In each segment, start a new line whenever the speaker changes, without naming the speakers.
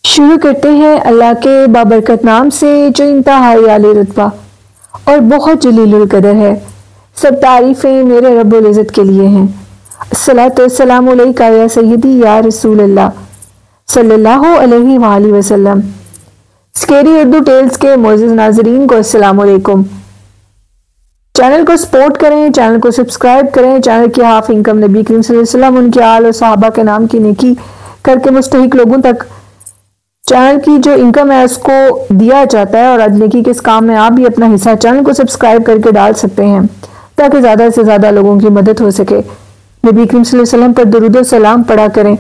शुरू करते हैं अल्लाह के बाबरकत नाम से जो इंतहाई आली रुतबा और बहुत जलीलुल कदर है। सब तारीफ़ें मेरे रब्बुल इज़्ज़त के लिए हैं। अस्सलातु वस्सलामु अलैका या सय्यदी या रसूल अल्लाह सल्लल्लाहु अलैहि वसल्लम। स्केरी उर्दू टेल्स के मोअज़्ज़िज़ नाज़रीन को अस्सलामु अलैकुम। चैनल को सपोर्ट करें, चैनल को सब्सक्राइब करें। चैनल की हाफ इनकम नबी करीम सल्लल्लाहु अलैहि वसल्लम उनके आल और सहाबा के नाम की नेकी करके मुस्तहिक लोगों तक चैनल की जो इनकम है उसको दिया जाता है। और आज नेकी के इस काम में आप भी अपना हिस्सा चैनल को सब्सक्राइब करके डाल सकते हैं ताकि ज़्यादा से ज़्यादा लोगों की मदद हो सके। नबी करीम सल्लल्लाहु अलैहि वसल्लम पर दुरूद और सलाम पढ़ा करें,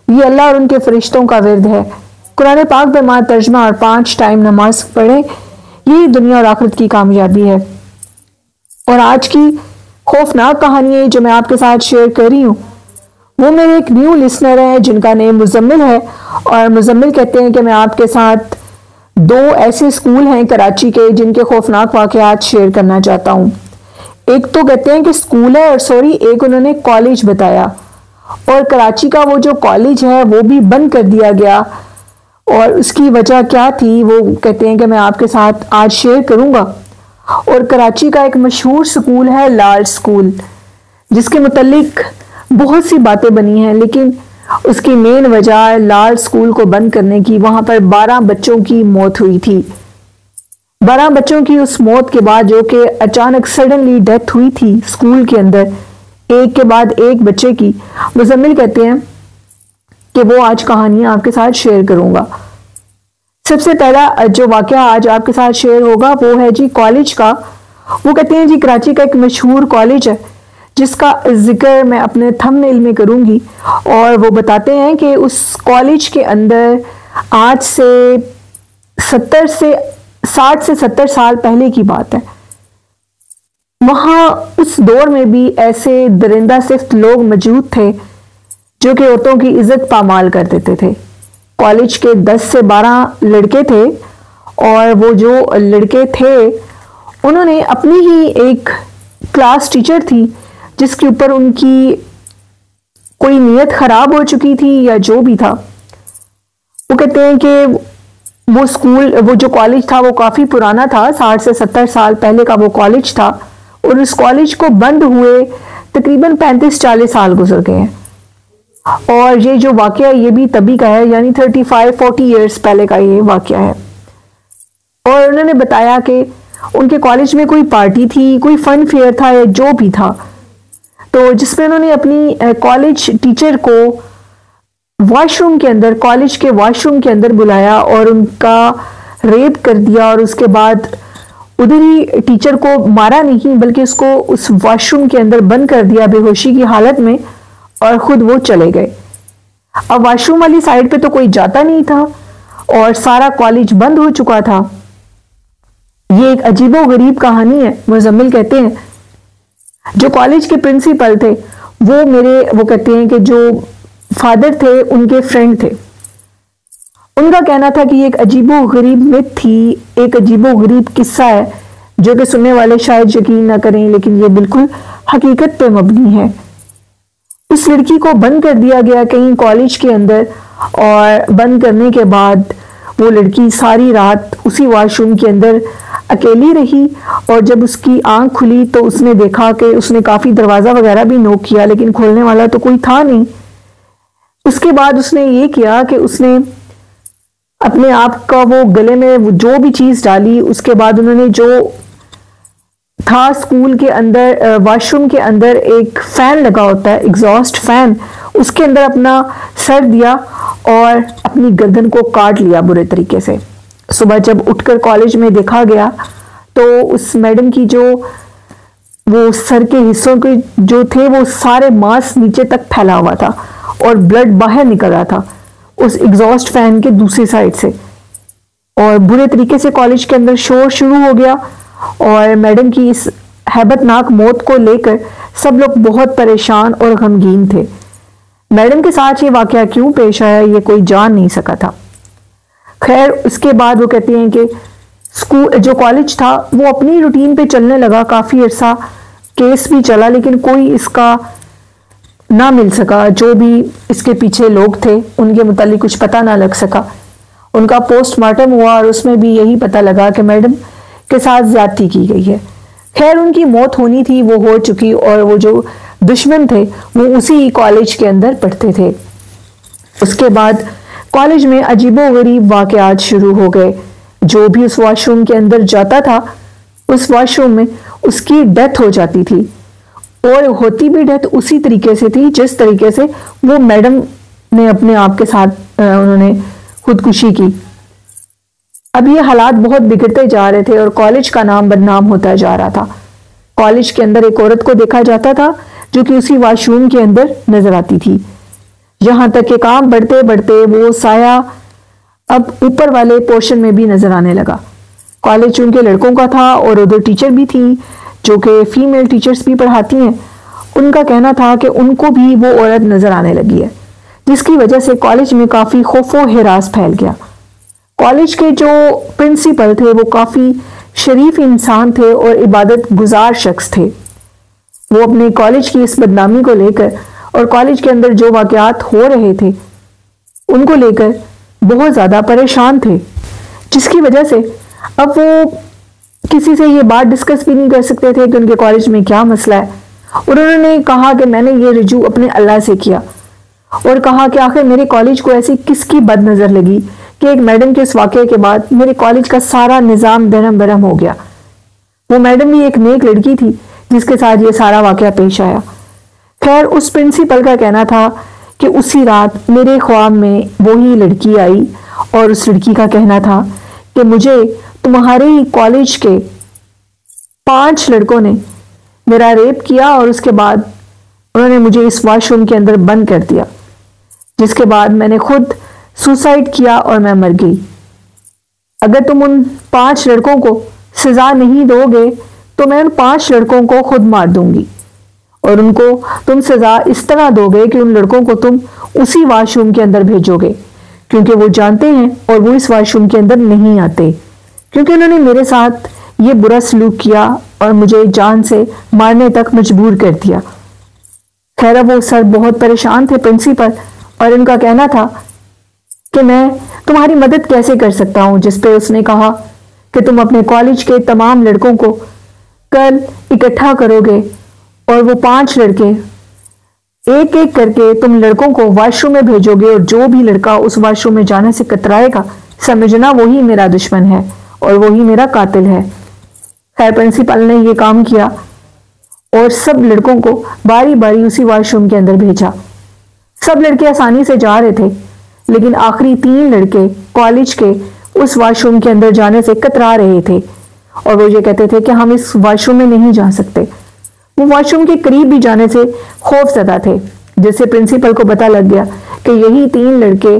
ये अल्लाह और उनके फरिश्तों का विर्द है। कुरान पाक बेमार तर्जमा और 5 टाइम नमाज पढ़ें, यही दुनिया और आखिरत की कामयाबी है। और आज की खौफनाक कहानी है जो मैं आपके साथ शेयर कर रही हूँ, वो मेरे एक न्यू लिसनर है जिनका नेम मुजम्मिल है। और मुजम्मिल कहते हैं कि मैं आपके साथ 2 ऐसे स्कूल हैं कराची के जिनके खौफनाक वाकयात शेयर करना चाहता हूँ। एक तो कहते हैं कि स्कूल है और एक उन्होंने कॉलेज बताया। और कराची का वो जो कॉलेज है वो भी बंद कर दिया गया और उसकी वजह क्या थी वो कहते हैं कि मैं आपके साथ आज शेयर करूँगा। और कराची का एक मशहूर स्कूल है लाल स्कूल, जिसके मुतल्लिक बहुत सी बातें बनी हैं, लेकिन उसकी मेन वजह लाल स्कूल को बंद करने की, वहां पर 12 बच्चों की मौत हुई थी। 12 बच्चों की उस मौत के बाद जो कि अचानक सडनली डेथ हुई थी स्कूल के अंदर, एक के बाद एक बच्चे की, मुजम्मिल कहते हैं कि वो आज कहानियां आपके साथ शेयर करूंगा। सबसे पहला जो वाकया आज आपके साथ शेयर होगा वो है जी कॉलेज का। वो कहते हैं जी कराची का एक मशहूर कॉलेज है जिसका जिक्र मैं अपने थंबनेल में करूंगी। और वो बताते हैं कि उस कॉलेज के अंदर आज से 60 से 70 साल पहले की बात है, वहां उस दौर में भी ऐसे दरिंदा सिफ्त लोग मौजूद थे जो कि औरतों की इज्जत पामाल कर देते थे। कॉलेज के 10 से 12 लड़के थे और वो जो लड़के थे उन्होंने अपनी ही एक क्लास टीचर थी जिसके ऊपर उनकी कोई नीयत खराब हो चुकी थी या जो भी था। वो कहते हैं कि वो जो कॉलेज था वो काफी पुराना था, 60 से 70 साल पहले का वो कॉलेज था। और उस कॉलेज को बंद हुए तकरीबन 35-40 साल गुजर गए हैं। और ये जो वाकया ये भी तभी का है, यानी 35-40 ईयर्स पहले का ये वाकया है। और उन्होंने बताया कि उनके कॉलेज में कोई पार्टी थी, कोई फन फेयर था या जो भी था, तो जिसमें उन्होंने अपनी कॉलेज टीचर को वॉशरूम के अंदर, कॉलेज के वॉशरूम के अंदर बुलाया और उनका रेप कर दिया। और उसके बाद उधर ही टीचर को मारा नहीं बल्कि उसको उस वॉशरूम के अंदर बंद कर दिया बेहोशी की हालत में, और खुद वो चले गए। अब वॉशरूम वाली साइड पे तो कोई जाता नहीं था और सारा कॉलेज बंद हो चुका था। ये एक अजीबो गरीब कहानी है। मुजम्मिल कहते हैं जो कॉलेज के प्रिंसिपल थे वो कहते हैं कि जो फादर थे उनके फ्रेंड थे। उनका कहना था कि ये एक अजीबो गरीब मिथ थी, एक अजीबो गरीब किस्सा है जो कि सुनने वाले शायद यकीन ना करें, लेकिन ये बिल्कुल हकीकत पे मबनी है। उस लड़की को बंद कर दिया गया कहीं कॉलेज के अंदर, और बंद करने के बाद वो लड़की सारी रात उसी वॉशरूम के अंदर अकेली रही। और जब उसकी आंख खुली तो उसने देखा कि उसने काफी दरवाजा वगैरह भी नॉक किया लेकिन खोलने वाला तो कोई था नहीं। उसके बाद उसने ये किया कि उसने अपने आप का वो गले में जो भी चीज डाली। उसके बाद उन्होंने जो था स्कूल के अंदर, वॉशरूम के अंदर एक फैन लगा होता है, एग्जॉस्ट फैन, उसके अंदर अपना सर दिया और अपनी गर्दन को काट लिया बुरे तरीके से। सुबह जब उठकर कॉलेज में देखा गया तो उस मैडम की जो वो सर के हिस्सों के जो थे वो सारे मांस नीचे तक फैला हुआ था और ब्लड बाहर निकल रहा था उस एग्जॉस्ट फैन के दूसरी साइड से। और बुरे तरीके से कॉलेज के अंदर शोर शुरू हो गया और मैडम की इस हैबतनाक मौत को लेकर सब लोग बहुत परेशान और गमगीन थे। मैडम के साथ ये वाकया क्यों पेश आया ये कोई जान नहीं सका था। खैर उसके बाद वो कहते हैं कि स्कूल जो कॉलेज था वो अपनी रूटीन पे चलने लगा। काफी अरसा केस भी चला लेकिन कोई इसका ना मिल सका, जो भी इसके पीछे लोग थे उनके मुतालिक कुछ पता ना लग सका। उनका पोस्टमार्टम हुआ और उसमें भी यही पता लगा कि मैडम के साथ ज्यादती की गई है। खैर उनकी मौत होनी थी, वो हो चुकी, और वो जो दुश्मन थे वो उसी कॉलेज के अंदर पढ़ते थे। उसके बाद कॉलेज में अजीबोगरीब वाकयात शुरू हो गए। जो भी उस वॉशरूम के अंदर जाता था, उस वॉशरूम में उसकी डेथ हो जाती थी, और होती भी डेथ उसी तरीके से थी जिस तरीके से वो मैडम ने अपने आप के साथ उन्होंने खुदकुशी की। अब ये हालात बहुत बिगड़ते जा रहे थे और कॉलेज का नाम बदनाम होता जा रहा था। कॉलेज के अंदर एक औरत को देखा जाता था जो कि उसी वॉशरूम के अंदर नजर आती थी। यहां तक कि काम बढ़ते बढ़ते वो साया अब ऊपर वाले पोर्शन में भी नजर आने लगा। कॉलेज उनके लड़कों का था और उधर टीचर भी थी जो कि फीमेल टीचर्स भी पढ़ाती हैं। उनका कहना था कि उनको भी वो औरत नजर आने लगी है, जिसकी वजह से कॉलेज में काफी खौफो हिरास फैल गया। कॉलेज के जो प्रिंसिपल थे वो काफी शरीफ इंसान थे और इबादत गुजार शख्स थे। वो अपने कॉलेज की इस बदनामी को लेकर और कॉलेज के अंदर जो वाकयात हो रहे थे उनको लेकर बहुत ज्यादा परेशान थे, जिसकी वजह से अब वो किसी से ये बात डिस्कस भी नहीं कर सकते थे कि उनके कॉलेज में क्या मसला है। और उन्होंने कहा कि मैंने ये रिजू अपने अल्लाह से किया, और कहा कि आखिर मेरे कॉलेज को ऐसी किसकी बदनजर लगी कि एक मैडम के इस वाकये के बाद मेरे कॉलेज का सारा निज़ाम दरम बरम हो गया। वो मैडम भी एक नेक लड़की थी जिसके साथ ये सारा वाकया पेश आया। खैर उस प्रिंसिपल का कहना था कि उसी रात मेरे ख्वाब में वही लड़की आई और उस लड़की का कहना था कि मुझे तुम्हारे ही कॉलेज के 5 लड़कों ने मेरा रेप किया और उसके बाद उन्होंने मुझे इस वॉशरूम के अंदर बंद कर दिया, जिसके बाद मैंने खुद सुसाइड किया और मैं मर गई। अगर तुम उन 5 लड़कों को सजा नहीं दोगे तो मैं उन 5 लड़कों को खुद मार दूंगी, और उनको तुम सजा इस तरह दोगे कि उन लड़कों को तुम उसी वॉशरूम के अंदर भेजोगे, क्योंकि वो जानते हैं और वो इस वॉशरूम के अंदर नहीं आते, क्योंकि उन्होंने मेरे साथ ये बुरा सलूक किया और मुझे जान से मारने तक मजबूर कर दिया। खैर वो सर बहुत परेशान थे प्रिंसिपल, और इनका कहना था कि मैं तुम्हारी मदद कैसे कर सकता हूं। जिस पे उसने कहा कि तुम अपने कॉलेज के तमाम लड़कों को कल इकट्ठा करोगे और वो 5 लड़के एक एक करके तुम लड़कों को वॉशरूम में भेजोगे, और जो भी लड़का उस वॉशरूम में जाने से कतराएगा समझना वही मेरा दुश्मन है और वही मेरा कातिल है। खैर प्रिंसिपल ने ये काम किया और सब लड़कों को बारी बारी उसी वॉशरूम के अंदर भेजा। सब लड़के आसानी से जा रहे थे, लेकिन आखिरी 3 लड़के कॉलेज के उस वॉशरूम के अंदर जाने से कतरा रहे थे, और वो ये कहते थे कि हम इस वॉशरूम में नहीं जा सकते। वो वॉशरूम के करीब भी जाने से खौफजदा थे, जिससे प्रिंसिपल को पता लग गया कि यही 3 लड़के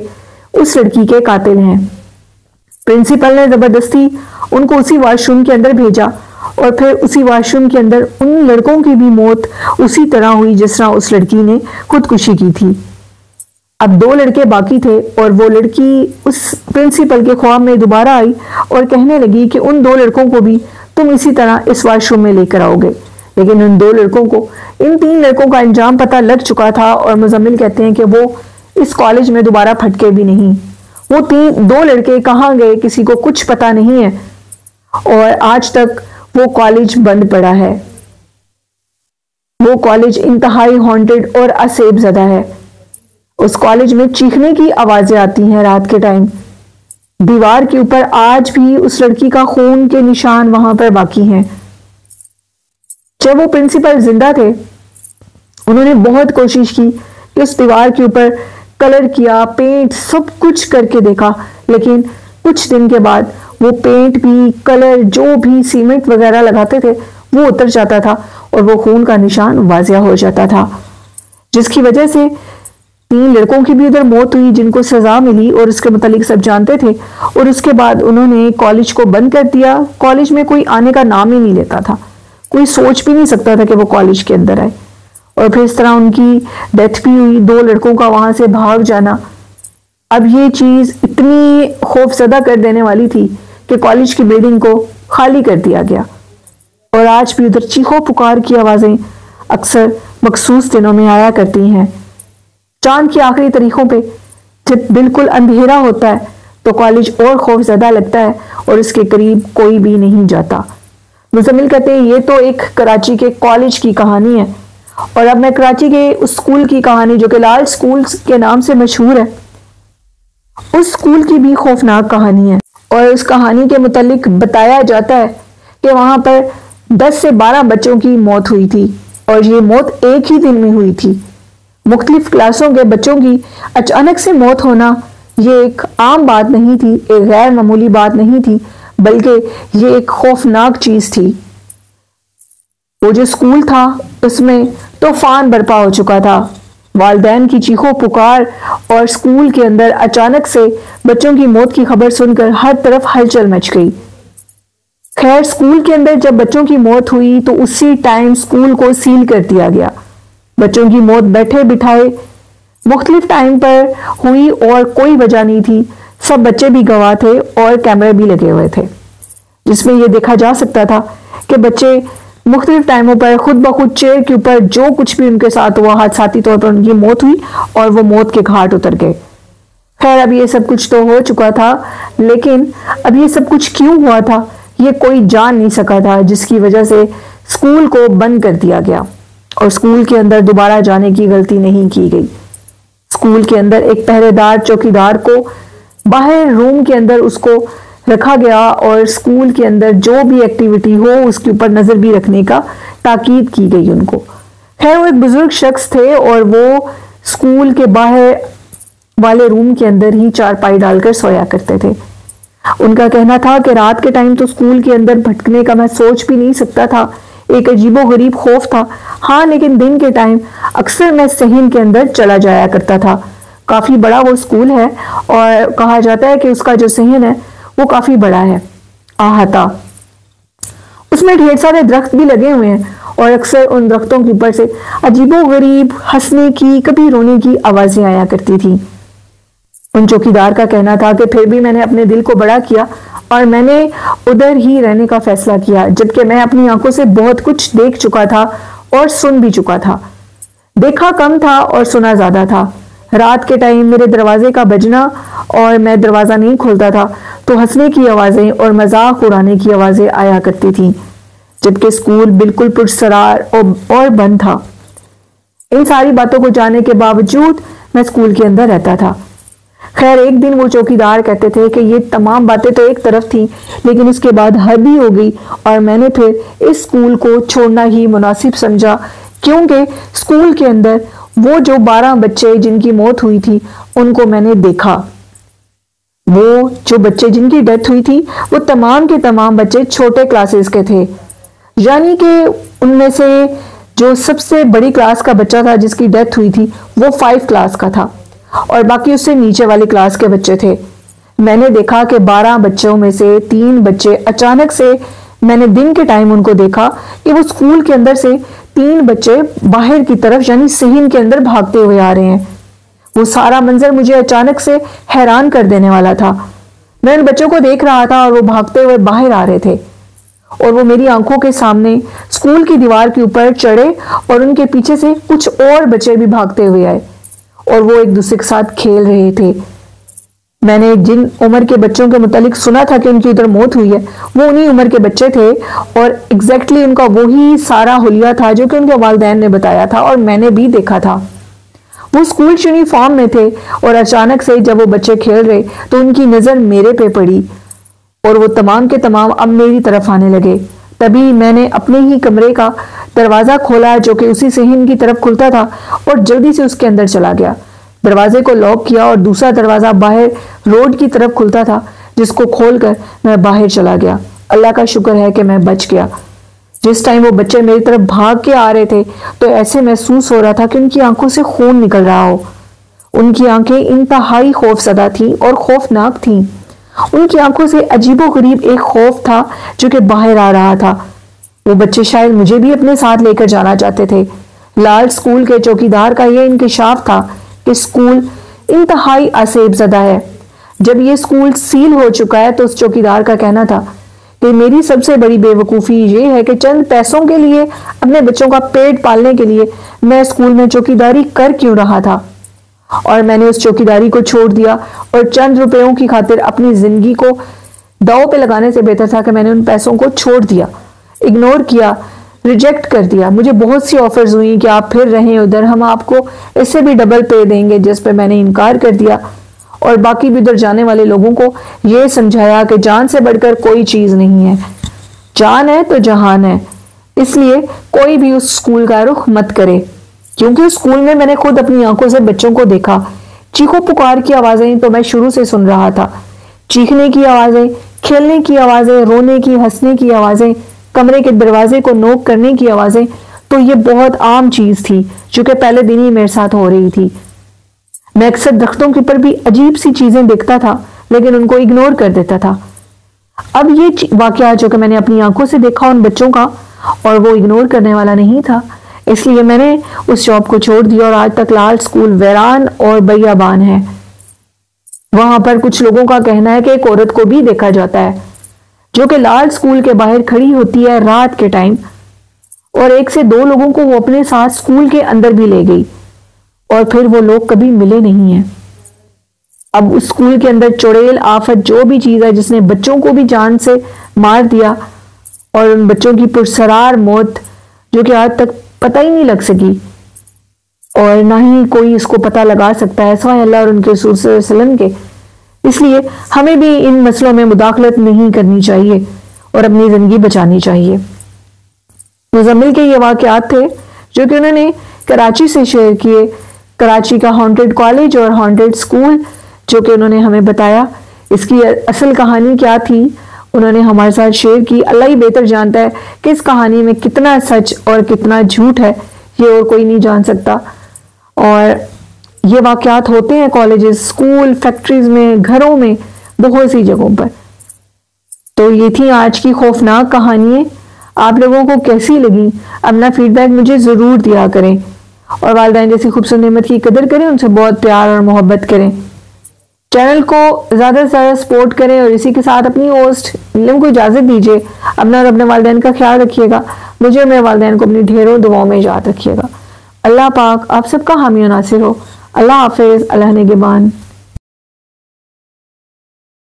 उस लड़की के कातिल हैं। प्रिंसिपल ने जबरदस्ती उनको उसी वॉशरूम के अंदर भेजा, और फिर उसी वॉशरूम के अंदर उन लड़कों की भी मौत उसी तरह हुई जिस तरह उस लड़की ने खुदकुशी की थी। अब 2 लड़के बाकी थे, और वो लड़की उस प्रिंसिपल के ख्वाब में दोबारा आई और कहने लगी कि उन 2 लड़कों को भी तुम इसी तरह इस वॉशरूम में लेकर आओगे। लेकिन उन 2 लड़कों को इन 3 लड़कों का अंजाम पता लग चुका था, और मुजम्मिल कहते हैं कि वो इस कॉलेज में दोबारा फटके भी नहीं। वो 2 लड़के कहाँ गए किसी को कुछ पता नहीं है, और आज तक वो कॉलेज बंद पड़ा है। वो कॉलेज इंतहाई हॉन्टेड और असेब ज़दा है। उस कॉलेज में चीखने की आवाजें आती हैं रात के टाइम। दीवार के ऊपर आज भी उस लड़की का खून के निशान वहां पर बाकी हैं। जब वो प्रिंसिपल जिंदा थे, उन्होंने बहुत कोशिश की कि उस दीवार के ऊपर कलर किया, पेंट सब कुछ करके देखा, लेकिन कुछ दिन के बाद वो पेंट भी, कलर, जो भी सीमेंट वगैरह लगाते थे वो उतर जाता था और वो खून का निशान वाजिया हो जाता था, जिसकी वजह से 3 लड़कों की भी उधर मौत हुई जिनको सजा मिली, और उसके मुतालिक सब जानते थे। और उसके बाद उन्होंने कॉलेज को बंद कर दिया। कॉलेज में कोई आने का नाम ही नहीं लेता था, कोई सोच भी नहीं सकता था कि वो कॉलेज के अंदर आए। और फिर इस तरह उनकी डेथ भी हुई, 2 लड़कों का वहां से भाग जाना। अब ये चीज इतनी खौफजदा कर देने वाली थी कि कॉलेज की बिल्डिंग को खाली कर दिया गया, और आज भी उधर चीखों पुकार की आवाजें अक्सर मखसूस दिनों में आया करती हैं। चांद की आखिरी तारीखों पे जब बिल्कुल अंधेरा होता है तो कॉलेज और खौफजदा लगता है और इसके करीब कोई भी नहीं जाता। मुजम्मिल कहते हैं ये तो एक कराची के कॉलेज की कहानी है, और अब मैं कराची के उस स्कूल की कहानी जो कि लाल स्कूल के नाम से मशहूर है, उस स्कूल की भी खौफनाक कहानी है। और उस कहानी के मुतालिक बताया जाता है कि वहां पर 10 से 12 बच्चों की मौत हुई थी, और ये मौत एक ही दिन में हुई थी। मुख्तलिफ क्लासों के बच्चों की अचानक से मौत होना ये एक आम बात नहीं थी, एक गैर मामूली बात नहीं थी, बल्कि ये एक खौफनाक चीज थी। वो जो स्कूल था उसमें तूफान बर्पा हो चुका था। वालिदैन की चीखों पुकार और स्कूल के अंदर अचानक से बच्चों की मौत की खबर सुनकर हर तरफ हलचल मच गई। खैर, स्कूल के अंदर जब बच्चों की मौत हुई तो उसी टाइम स्कूल को सील कर दिया गया। बच्चों की मौत बैठे बिठाए मुख्तलिफ टाइम पर हुई और कोई वजह नहीं थी। सब बच्चे भी गवाह थे और कैमरे भी लगे हुए थे, जिसमें यह देखा जा सकता था कि बच्चे मुख्तलिफ टाइमों पर खुद ब खुद चेयर के ऊपर जो कुछ भी उनके साथ हुआ, हादसाती तौर पर उनकी मौत हुई और वो मौत के घाट उतर गए। खैर, अब ये सब कुछ तो हो चुका था, लेकिन अब ये सब कुछ क्यों हुआ था ये कोई जान नहीं सका था, जिसकी वजह से स्कूल को बंद कर दिया गया और स्कूल के अंदर दोबारा जाने की गलती नहीं की गई। स्कूल के अंदर एक पहरेदार चौकीदार को बाहर रूम के अंदर उसको रखा गया और स्कूल के अंदर जो भी एक्टिविटी हो उसके ऊपर नजर भी रखने का ताकीद की गई उनको। खैर, वो एक बुजुर्ग शख्स थे और वो स्कूल के बाहर वाले रूम के अंदर ही चारपाई डालकर सोया करते थे। उनका कहना था कि रात के टाइम तो स्कूल के अंदर भटकने का मैं सोच भी नहीं सकता था, एक अजीबो गरीब खौफ था। हाँ, लेकिन दिन के टाइम अक्सर मैं सहन के अंदर चला जाया करता था। काफी बड़ा वो स्कूल है और कहा जाता है कि उसका जो सहन है वो काफी बड़ा है, आहता। उसमें ढेर सारे दरख्त भी लगे हुए हैं और अक्सर उन दरख्तों के ऊपर से अजीबो गरीब हंसने की, कभी रोने की आवाजें आया करती थी। उन चौकीदार का कहना था कि फिर भी मैंने अपने दिल को बड़ा किया और मैंने उधर ही रहने का फैसला किया, जबकि मैं अपनी आंखों से बहुत कुछ देख चुका था और सुन भी चुका था। देखा कम था और सुना ज्यादा था। रात के टाइम मेरे दरवाजे का बजना और मैं दरवाजा नहीं खोलता था तो हंसने की आवाजें और मजाक उड़ाने की आवाजें आया करती थी, जबकि स्कूल बिल्कुल पुरसरार और बंद था। इन सारी बातों को जानने के बावजूद मैं स्कूल के अंदर रहता था। खैर, एक दिन वो चौकीदार कहते थे कि ये तमाम बातें तो एक तरफ थी, लेकिन उसके बाद हद ही हो गई और मैंने फिर इस स्कूल को छोड़ना ही मुनासिब समझा, क्योंकि स्कूल के अंदर वो जो 12 बच्चे जिनकी मौत हुई थी उनको मैंने देखा। वो जो बच्चे जिनकी डेथ हुई थी वो तमाम के तमाम बच्चे छोटे क्लासेस के थे, यानी कि उनमें से जो सबसे बड़ी क्लास का बच्चा था जिसकी डेथ हुई थी वो 5 क्लास का था और बाकी उससे नीचे वाली क्लास के बच्चे थे। मैंने देखा कि 12 बच्चों में से 3 बच्चे अचानक से, मैंने दिन के टाइम उनको देखा कि वो स्कूल के अंदर से 3 बच्चे बाहर की तरफ यानी सहन के अंदर भागते हुए आ रहे हैं। वो सारा मंजर मुझे अचानक से हैरान कर देने वाला था। मैं उन बच्चों को देख रहा था और वो भागते हुए बाहर आ रहे थे और वो मेरी आंखों के सामने स्कूल की दीवार के ऊपर चढ़े और उनके पीछे से कुछ और बच्चे भी भागते हुए आए और वो एक दूसरे के साथ खेल रहे थे। मैंने जिन उम्र के बच्चों के मुतालिक सुना था कि उनकी उधर मौत हुई है वो उन्हीं उम्र के बच्चे थे और एग्जैक्टली उनका वही सारा हुलिया था जो कि उनके वालिदैन ने बताया था और मैंने भी देखा था। वो स्कूल यूनिफॉर्म में थे और अचानक से जब वो बच्चे खेल रहे तो उनकी नजर मेरे पे पड़ी और वो तमाम के तमाम अब मेरी तरफ आने लगे। तभी मैंने अपने ही कमरे का दरवाजा खोला जो कि उसी सहन की तरफ खुलता था और जल्दी से उसके अंदर चला गया। दरवाजे को लॉक किया और दूसरा दरवाजा बाहर रोड की तरफ खुलता था जिसको खोलकर मैं बाहर चला गया। अल्लाह का शुक्र है कि मैं बच गया। जिस टाइम वो बच्चे मेरी तरफ भाग के आ रहे थे तो ऐसे महसूस हो रहा था कि उनकी आंखों से खून निकल रहा हो। उनकी आंखें इंतहाई खौफजदा थी और खौफनाक थी। उनकी आंखों से अजीबो गरीब एक खौफ था जो कि बाहर आ रहा था। वो बच्चे शायद मुझे भी अपने साथ लेकर जाना चाहते थे। लाल स्कूल के चौकीदार का यह इंकशाफ था कि स्कूल इंतहाई आसेबजदा है। जब ये स्कूल सील हो चुका है तो उस चौकीदार का कहना था कि मेरी सबसे बड़ी बेवकूफ़ी ये है कि चंद पैसों के लिए, अपने बच्चों का पेट पालने के लिए मैं स्कूल में चौकीदारी कर क्यों रहा था। और मैंने उस चौकीदारी को छोड़ दिया और चंद रुपयों की खातिर अपनी जिंदगी को दांव पे लगाने से बेहतर था कि मैंने उन पैसों को छोड़ दिया, इग्नोर किया, रिजेक्ट कर दिया। मुझे बहुत सी ऑफर्स हुई कि आप फिर रहें उधर, हम आपको इससे भी डबल पे देंगे, जिस पे मैंने इनकार कर दिया और बाकी भी उधर जाने वाले लोगों को यह समझाया कि जान से बढ़कर कोई चीज नहीं है, जान है तो जहान है। इसलिए कोई भी उस स्कूल का रुख मत करे, क्योंकि उस स्कूल में मैंने खुद अपनी आंखों से बच्चों को देखा। चीखो पुकार की आवाजें तो मैं शुरू से सुन रहा था, चीखने की आवाजें, खेलने की आवाजें, रोने की, हंसने की आवाजें, कमरे के दरवाजे को नोक करने की आवाजें, तो ये बहुत आम चीज थी जो कि पहले दिन ही मेरे साथ हो रही थी। मैं अक्सर दरख्तों के ऊपर भी अजीब सी चीजें देखता था, लेकिन उनको इग्नोर कर देता था। अब ये वाकया जो कि मैंने अपनी आंखों से देखा उन बच्चों का, और वो इग्नोर करने वाला नहीं था, इसलिए मैंने उस जॉब को छोड़ दिया और आज तक लाल स्कूल वीरान और बयाबान है। वहां पर कुछ लोगों का कहना है कि एक औरत को भी देखा जाता है जो कि लाल स्कूल के बाहर खड़ी होती है रात के टाइम, और 1 से 2 लोगों को वो अपने साथ स्कूल के अंदर भी ले गई और फिर वो लोग कभी मिले नहीं हैं। अब उस स्कूल के अंदर चुड़ैल आफत जो भी चीज है जिसने बच्चों को भी जान से मार दिया, और उन बच्चों की पुरसरार मौत जो कि आज तक पता ही नहीं लग सकी और ना ही कोई इसको पता लगा सकता है सिवाय अल्लाह और उनके रसूल सल्लल्लाहु अलैहि वसल्लम के। इसलिए हमें भी इन मसलों में मुदाखलत नहीं करनी चाहिए और अपनी जिंदगी बचानी चाहिए। मुजम्मिल के ये वाकयात थे जो कि उन्होंने कराची से शेयर किए, कराची का हॉन्टेड कॉलेज और हॉन्टेड स्कूल जो कि उन्होंने हमें बताया। इसकी असल कहानी क्या थी उन्होंने हमारे साथ शेयर की। अल्लाह ही बेहतर जानता है कि इस कहानी में कितना सच और कितना झूठ है, ये और कोई नहीं जान सकता। और ये वाकयात होते हैं कॉलेजेस, स्कूल, फैक्ट्रीज में, घरों में, बहुत सी जगहों पर। तो ये थी आज की खौफनाक कहानियां। आप लोगों को कैसी लगी अपना फीडबैक मुझे ज़रूर दिया करें, और वालिदैन जैसी खूबसूरत नेमत की कदर करें, उनसे बहुत प्यार और मोहब्बत करें। चैनल को ज़्यादा से ज़्यादा सपोर्ट करें और इसी के साथ अपनी होस्ट नीलम को इजाज़त दीजिए। अपना और अपने वालिदैन का ख्याल रखिएगा। मुझे और मेरे वालिदैन को अपनी ढेरों दुआओं में याद रखिएगा। अल्लाह पाक आप सबका हामी और नासिर हो। अल्लाह हाफिज़, अल्लाह निगहबान।